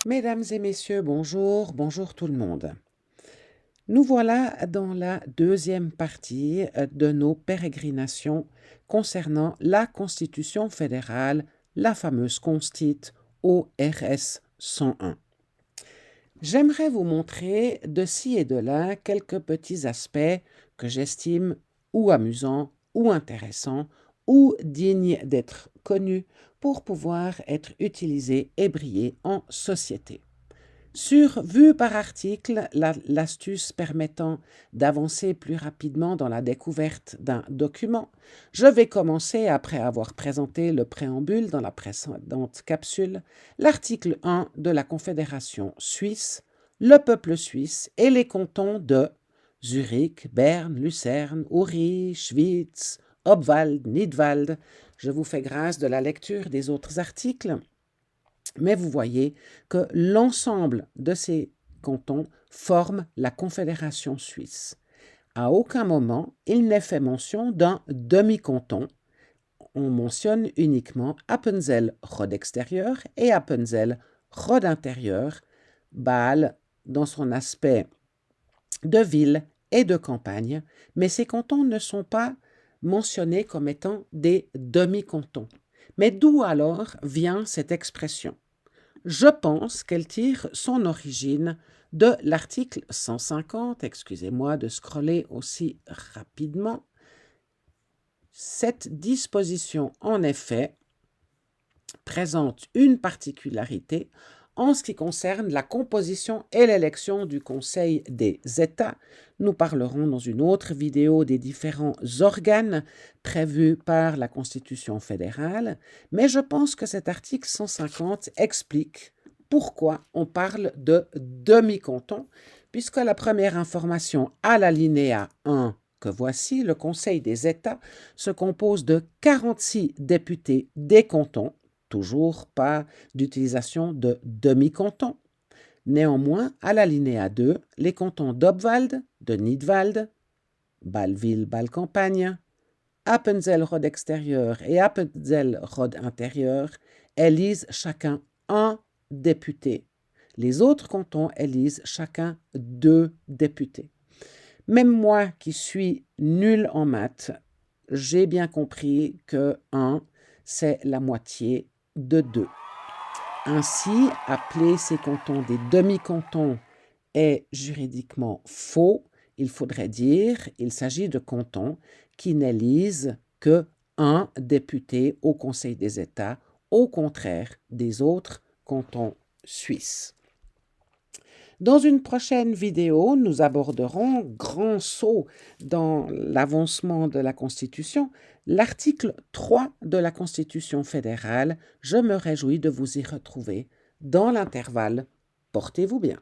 Mesdames et messieurs, bonjour, bonjour tout le monde. Nous voilà dans la deuxième partie de nos pérégrinations concernant la Constitution fédérale, la fameuse Constite ORS 101. J'aimerais vous montrer de ci et de là quelques petits aspects que j'estime ou amusants, ou intéressants, ou dignes d'être connus pour pouvoir être utilisés et briller en société. Sur Vue par article, l'astuce permettant d'avancer plus rapidement dans la découverte d'un document, je vais commencer, après avoir présenté le préambule dans la précédente capsule, l'article 1 de la Confédération suisse, le peuple suisse et les cantons de Zurich, Berne, Lucerne, Uri, Schwyz, Obwald, Nidwald. Je vous fais grâce de la lecture des autres articles. Mais vous voyez que l'ensemble de ces cantons forment la Confédération suisse. À aucun moment, il n'est fait mention d'un demi-canton. On mentionne uniquement Appenzell-Rhodes extérieur et Appenzell-Rhodes intérieur, Bâle dans son aspect de ville et de campagne, mais ces cantons ne sont pas mentionnés comme étant des demi-cantons. Mais d'où alors vient cette expression? Je pense qu'elle tire son origine de l'article 150, excusez-moi de scroller aussi rapidement. Cette disposition, en effet, présente une particularité en ce qui concerne la composition et l'élection du Conseil des États. Nous parlerons dans une autre vidéo des différents organes prévus par la Constitution fédérale, mais je pense que cet article 150 explique pourquoi on parle de demi-canton, puisque la première information à l'alinéa 1 que voici, le Conseil des États se compose de 46 députés des cantons, toujours pas d'utilisation de demi-canton. Néanmoins, à l'alinéa 2, les cantons d'Obwald, de Nidwald, Bâle-Ville, Bâle-Campagne, Appenzell-Rhodes extérieur et Appenzell-Rhodes intérieur élisent chacun un député. Les autres cantons élisent chacun 2 députés. Même moi qui suis nul en maths, j'ai bien compris que 1, c'est la moitié de 2. Ainsi, appeler ces cantons des demi-cantons est juridiquement faux. Il faudrait dire qu'il s'agit de cantons qui n'élisent que un député au Conseil des États, au contraire des autres cantons suisses. Dans une prochaine vidéo, nous aborderons, grand saut dans l'avancement de la Constitution, l'article 3 de la Constitution fédérale. Je me réjouis de vous y retrouver. Dans l'intervalle, portez-vous bien.